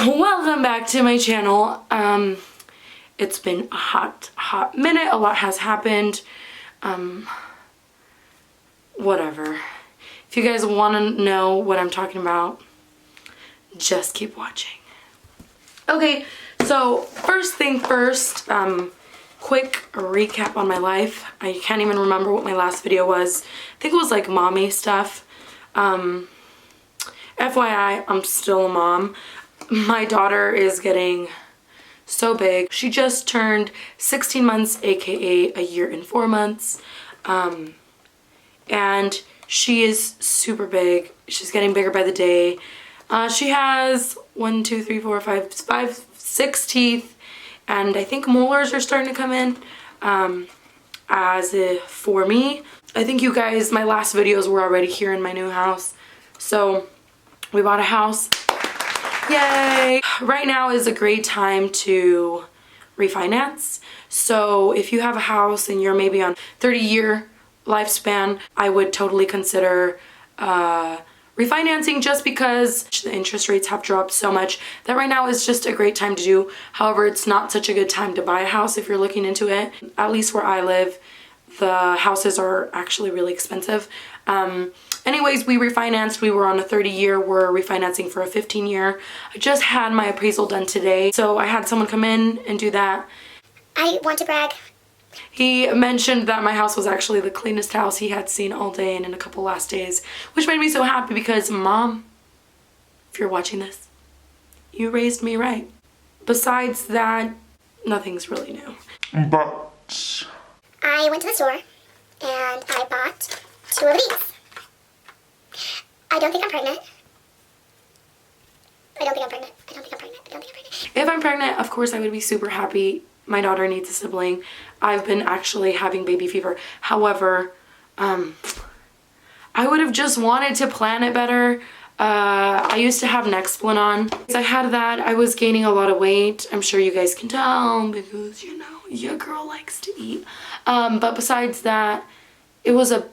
Welcome back to my channel. It's been a hot minute. A lot has happened. Whatever. If you guys want to know what I'm talking about, just keep watching. Okay, so first thing first, quick recap on my life. I can't even remember what my last video was. I think it was like mommy stuff. FYI, I'm still a mom. My daughter is getting so big. She just turned 16 months, aka a year and 4 months. And she is super big. She's getting bigger by the day. She has 6 teeth, and I think molars are starting to come in. As if for me, I think you guys, my last videos were already here in my new house. So we bought a house. Yay! Right now is a great time to refinance. So if you have a house and you're maybe on 30-year lifespan, I would totally consider refinancing, just because the interest rates have dropped so much that right now is just a great time to do. However, it's not such a good time to buy a house if you're looking into it. At least where I live, the houses are actually really expensive. Anyways, we refinanced. We were on a 30-year. We're refinancing for a 15-year. I just had my appraisal done today, so I had someone come in and do that. I want to brag. He mentioned that my house was actually the cleanest house he had seen all day and in a couple last days, which made me so happy because, Mom, if you're watching this, you raised me right. Besides that, nothing's really new. But I went to the store and I bought 2 of these. I don't think I'm pregnant. If I'm pregnant, of course I would be super happy. My daughter needs a sibling. I've been actually having baby fever. However, I would have just wanted to plan it better. I used to have Nexplanon. I had that. I was gaining a lot of weight. I'm sure you guys can tell because, you know, your girl likes to eat. But besides that, it was a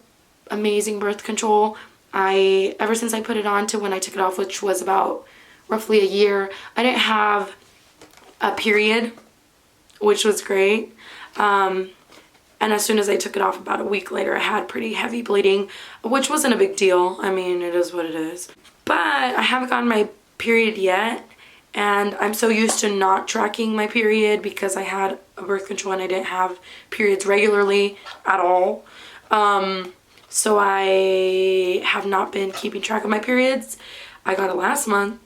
amazing birth control. Ever since I put it on to when I took it off, which was about roughly a year, I didn't have a period, which was great. And as soon as I took it off, about a week later, I had pretty heavy bleeding, which wasn't a big deal. I mean, it is what it is. But I haven't gotten my period yet, and I'm so used to not tracking my period because I had a birth control and I didn't have periods regularly at all. So I have not been keeping track of my periods. I got it last month,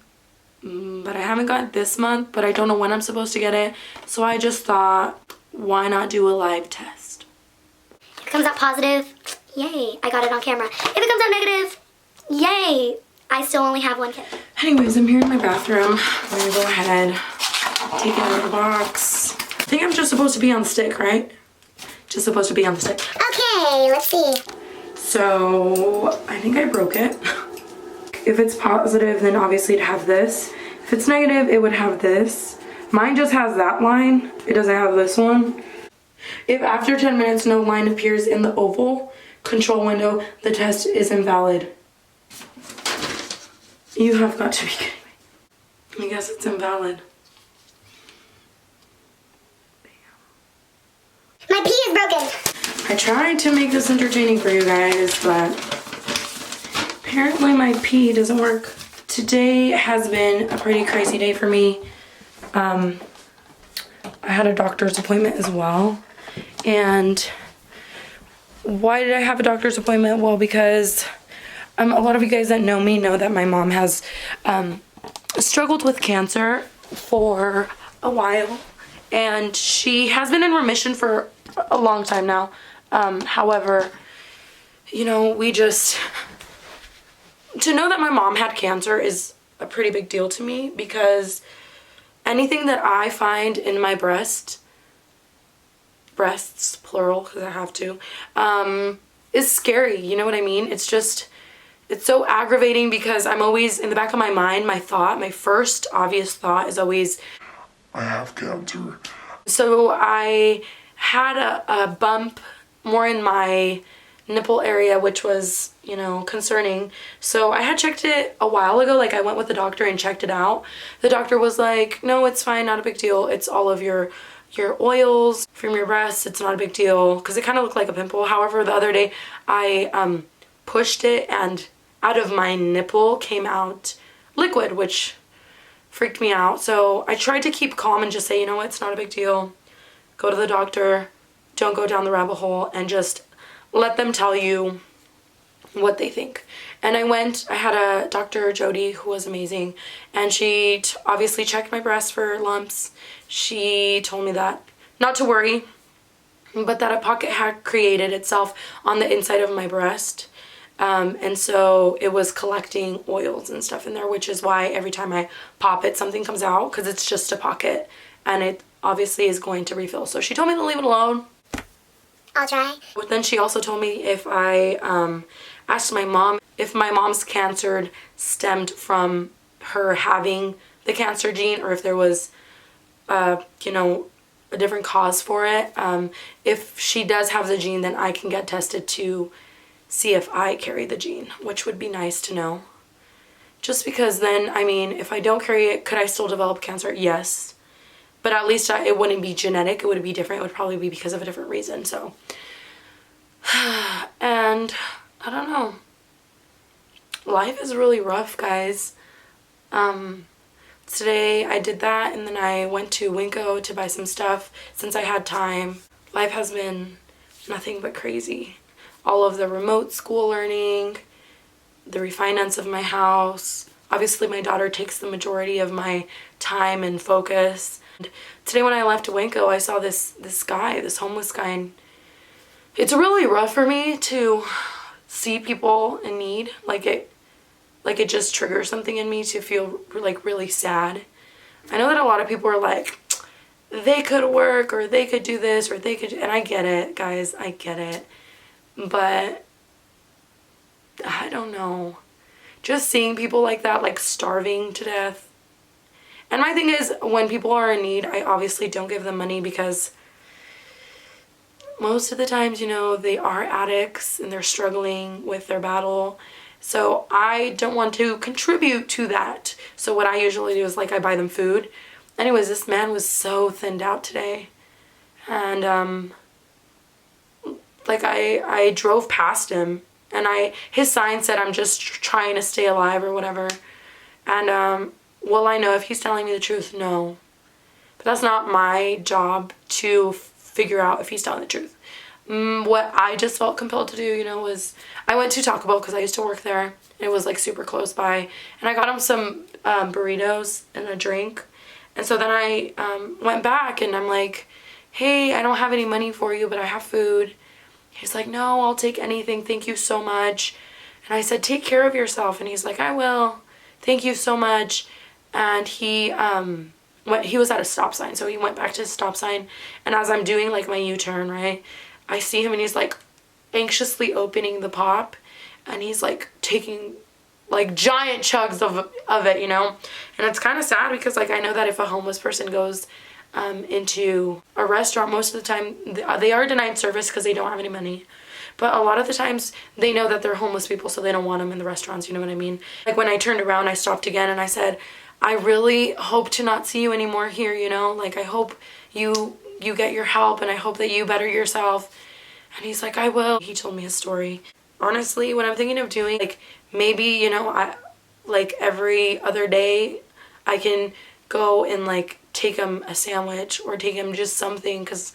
but I haven't got it this month, but I don't know when I'm supposed to get it. So I just thought, why not do a live test? If it comes out positive, yay, I got it on camera. If it comes out negative, yay, I still only have 1 kid. Anyways, I'm here in my bathroom. I'm gonna go ahead, take it out of the box. I think I'm just supposed to be on the stick, right? Just supposed to be on the stick. Okay, let's see. So I think I broke it. If it's positive, then obviously it'd have this. If it's negative, it would have this. Mine just has that line. It doesn't have this one. If after 10 minutes no line appears in the oval control window, the test is invalid. You have got to be kidding me. I guess it's invalid. My pee is broken. I tried to make this entertaining for you guys, but apparently my pee doesn't work. Today has been a pretty crazy day for me. I had a doctor's appointment as well. And why did I have a doctor's appointment? Well, because a lot of you guys that know me know that my mom has struggled with cancer for a while. And she has been in remission for a long time now. However, you know, to know that my mom had cancer is a pretty big deal to me, because anything that I find in my breasts, plural, because I have to, is scary, you know what I mean? It's so aggravating, because I'm always, in the back of my mind, my first obvious thought is always, I have cancer. So I had a bump more in my nipple area, which was, you know, concerning. So I had checked it a while ago. Like, I went with the doctor and checked it out. The doctor was like, no, it's fine, not a big deal. It's all of your oils from your breasts. It's not a big deal, because it kind of looked like a pimple. However, the other day I pushed it, and out of my nipple came out liquid, which freaked me out. So I tried to keep calm and just say, you know what, it's not a big deal. Go to the doctor. Don't go down the rabbit hole, and just let them tell you what they think. And I had a Dr. Jody who was amazing, and she obviously checked my breast for lumps. She told me that not to worry, but that a pocket had created itself on the inside of my breast. And so it was collecting oils and stuff in there, which is why every time I pop it, something comes out, because it's just a pocket, and it obviously is going to refill. So she told me to leave it alone. I'll try. But then she also told me if I asked my mom if my mom's cancer stemmed from her having the cancer gene, or if there was, you know, a different cause for it. If she does have the gene, then I can get tested to see if I carry the gene, which would be nice to know. Just because then, I mean, if I don't carry it, could I still develop cancer? Yes. But at least it wouldn't be genetic. It would be different. It would probably be because of a different reason. So, and I don't know. Life is really rough, guys. Today I did that, and then I went to Winco to buy some stuff since I had time. Life has been nothing but crazy. All of the remote school learning, the refinance of my house. Obviously my daughter takes the majority of my time and focus. Today when I left Winco, I saw this guy, this homeless guy, and it's really rough for me to see people in need. Like it just triggers something in me to feel like really sad. I know that a lot of people are like, they could work, or they could do this, or they could, and I get it, guys, I get it. But I don't know. Just seeing people like that, like starving to death. And my thing is, when people are in need, I obviously don't give them money, because most of the times, you know, they are addicts and they're struggling with their battle. So I don't want to contribute to that. So what I usually do is, like, I buy them food. Anyways, this man was so thinned out today. And, like, I drove past him, and his sign said, I'm just trying to stay alive or whatever. And, will I know if he's telling me the truth? No. But that's not my job to figure out if he's telling the truth. What I just felt compelled to do, you know, was I went to Taco Bell because I used to work there. It was like super close by, and I got him some burritos and a drink. And so then I went back, and I'm like, hey, I don't have any money for you, but I have food. He's like, no, I'll take anything, thank you so much. And I said, take care of yourself. And he's like, I will, thank you so much. And he was at a stop sign, so he went back to the stop sign, and as I'm doing like my U-turn, right, I see him, and he's like anxiously opening the pop, and he's like taking like giant chugs of it, you know. And it's kind of sad, because like I know that if a homeless person goes into a restaurant, most of the time they are denied service because they don't have any money. But a lot of the times they know that they're homeless people, so they don't want them in the restaurants, you know what I mean? Like when I turned around, I stopped again, and I said, I really hope to not see you anymore here, you know? Like, I hope you get your help, and I hope that you better yourself. And he's like, I will. He told me his story. Honestly, what I'm thinking of doing, like, maybe, you know, like every other day I can go and like take him a sandwich or take him just something, because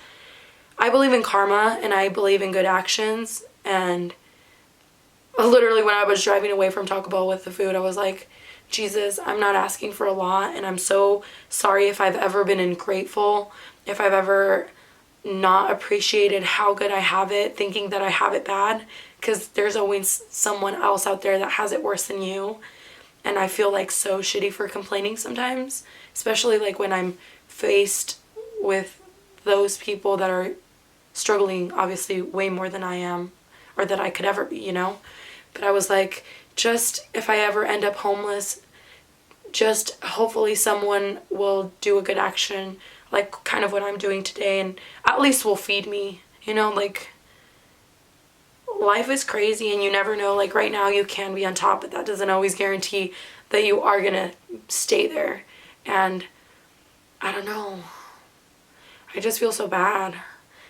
I believe in karma and I believe in good actions. And literally when I was driving away from Taco Bell with the food, I was like, Jesus, I'm not asking for a lot, and I'm so sorry if I've ever been ungrateful, if I've ever not appreciated how good I have it, thinking that I have it bad, because there's always someone else out there that has it worse than you. And I feel like so shitty for complaining sometimes, especially like when I'm faced with those people that are struggling obviously way more than I am, or that I could ever be, you know. But I was like, just if I ever end up homeless, just hopefully someone will do a good action, like kind of what I'm doing today, and at least will feed me, you know, like life is crazy and you never know. Like right now you can be on top, but that doesn't always guarantee that you are gonna stay there. And I don't know. I just feel so bad.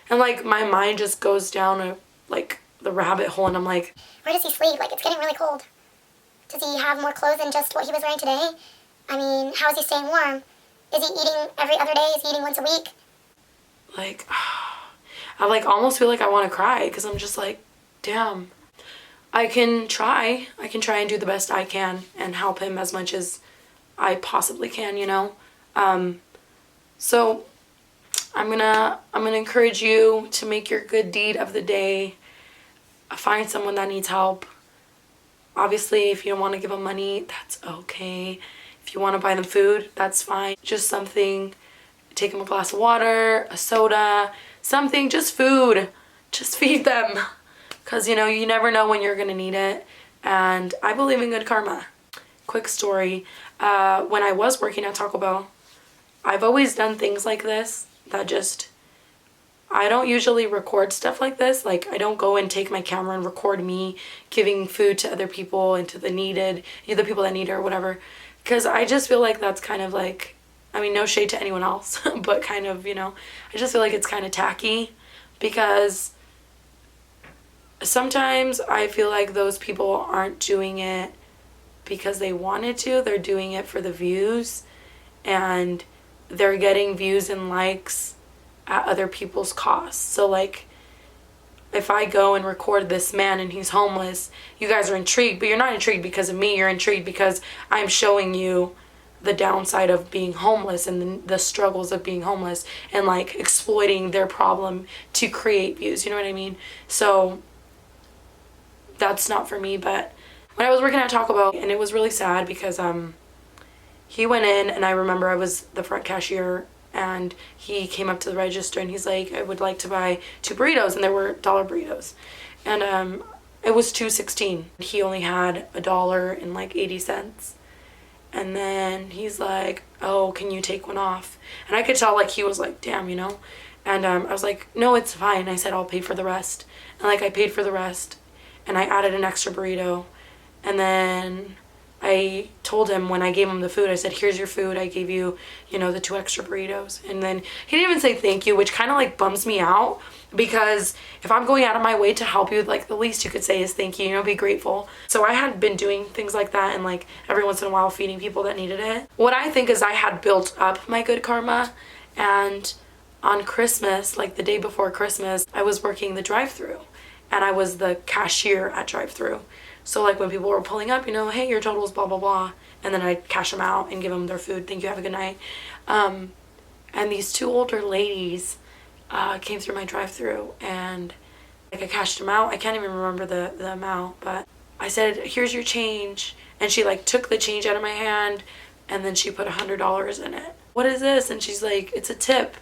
And like my mind just goes down like the rabbit hole, and I'm like, Where does he sleep? Like, it's getting really cold. Does he have more clothes than just what he was wearing today? I mean, how is he staying warm? Is he eating every other day? Is he eating once a week? like I like almost feel like I want to cry, because I'm just like, damn. I can try and do the best I can and help him as much as I possibly can, you know. So I'm gonna encourage you to make your good deed of the day. Find someone that needs help. Obviously, if you don't want to give them money, that's okay. If you want to buy them food, that's fine. Just something. Take them a glass of water, a soda, something, just food. Just feed them. Because, you know, you never know when you're going to need it. And I believe in good karma. Quick story. When I was working at Taco Bell, I've always done things like this that just... I don't usually record stuff like this. Like, I don't go and take my camera and record me giving food to other people and to the needed, the people that need it or whatever. Because I just feel like that's kind of like, I mean, no shade to anyone else, but kind of, you know, I just feel like it's kind of tacky, because sometimes I feel like those people aren't doing it because they wanted to. They're doing it for the views, and they're getting views and likes at other people's costs. So like, if I go and record this man and he's homeless, you guys are intrigued, but you're not intrigued because of me. You're intrigued because I'm showing you the downside of being homeless and the struggles of being homeless, and like exploiting their problem to create views. You know what I mean? So that's not for me. But when I was working at Taco Bell, and it was really sad because he went in, and I remember I was the front cashier, and he came up to the register and he's like, I would like to buy 2 burritos, and there were dollar burritos, and it was $2.16. He only had $1.80, and then he's like, oh, can you take one off? And I could tell like he was like, damn, you know. And I was like, no, it's fine. I said I'll pay for the rest, and like I paid for the rest, and I added an extra burrito, and then I told him when I gave him the food, I said, here's your food. I gave you, you know, the 2 extra burritos. And then he didn't even say thank you, which kind of like bums me out, because if I'm going out of my way to help you, like the least you could say is thank you, you know, be grateful. So I had been doing things like that, and like every once in a while feeding people that needed it. What I think is I had built up my good karma, and on Christmas, like the day before Christmas, I was working the drive-thru, and I was the cashier at drive-thru. So like when people were pulling up, you know, hey, your total is blah, blah, blah. And then I'd cash them out and give them their food. Thank you, have a good night. And these 2 older ladies came through my drive-thru, and like I cashed them out. I can't even remember the amount, but I said, here's your change. And she like took the change out of my hand, and then she put $100 in it. What is this? And she's like, it's a tip.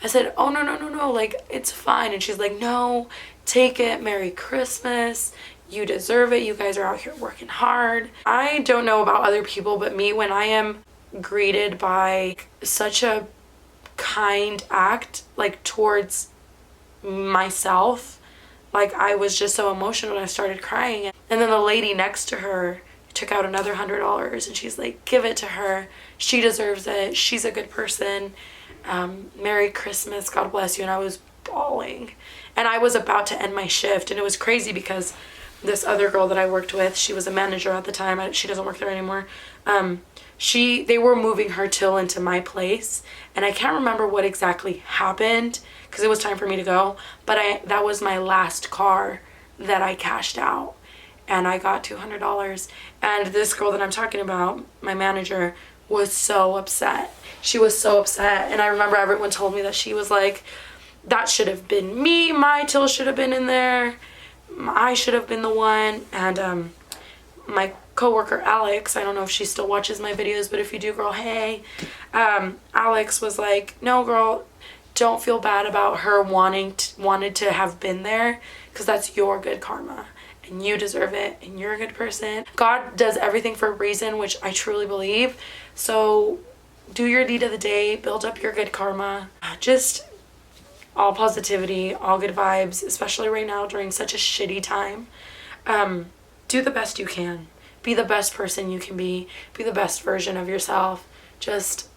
I said, oh, no, like it's fine. And she's like, no, take it. Merry Christmas. You deserve it. You guys are out here working hard. I don't know about other people, but me, when I am greeted by such a kind act, like towards myself, like I was just so emotional and I started crying. And then the lady next to her took out another $100, and she's like, give it to her. She deserves it. She's a good person. Merry Christmas. God bless you. And I was bawling. And I was about to end my shift, and it was crazy because this other girl that I worked with, she was a manager at the time. She doesn't work there anymore. They were moving her till into my place, and I can't remember what exactly happened because it was time for me to go. But that was my last car that I cashed out, and I got $200. And this girl that I'm talking about, my manager, was so upset. She was so upset, and I remember everyone told me that she was like, that should have been me. My till should have been in there. I should have been the one. And my coworker Alex, I don't know if she still watches my videos, but if you do, girl, hey. Alex was like, no, girl, don't feel bad about her wanted to have been there, because that's your good karma and you deserve it, and you're a good person. God does everything for a reason, which I truly believe. So do your deed of the day, build up your good karma. Just all positivity, all good vibes, especially right now during such a shitty time. Do the best you can. Be the best person you can be. Be the best version of yourself. Just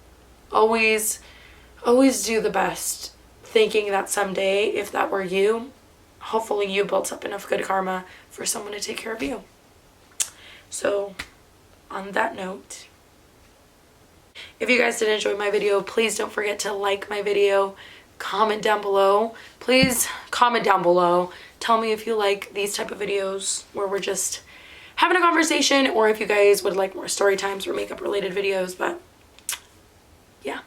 always do the best, thinking that someday, if that were you, hopefully you built up enough good karma for someone to take care of you. So, on that note, if you guys did enjoy my video, please don't forget to like my video, comment down below. Please comment down below. Tell me if you like these type of videos where we're just having a conversation, or if you guys would like more story times or makeup related videos, but yeah.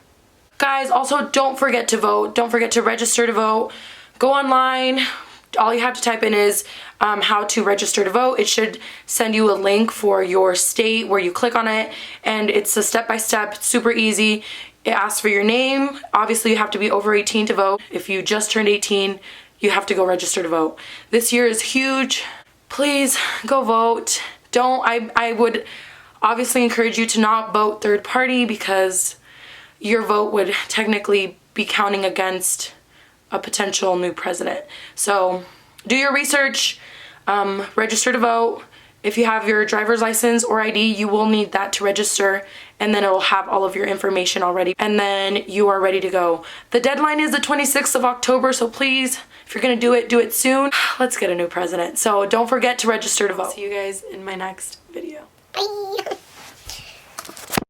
Guys, also don't forget to vote. Don't forget to register to vote. Go online. All you have to type in is how to register to vote. It should send you a link for your state where you click on it, and it's a step-by-step, super easy. It asks for your name. Obviously you have to be over 18 to vote. If you just turned 18, you have to go register to vote. This year is huge. Please go vote. I would obviously encourage you to not vote third party, because your vote would technically be counting against a potential new president. So do your research, register to vote. If you have your driver's license or ID, you will need that to register, and then it will have all of your information already, and then you are ready to go. The deadline is the 26th of October, so please, if you're gonna do it soon. Let's get a new president. So don't forget to register to vote. See you guys in my next video. Bye.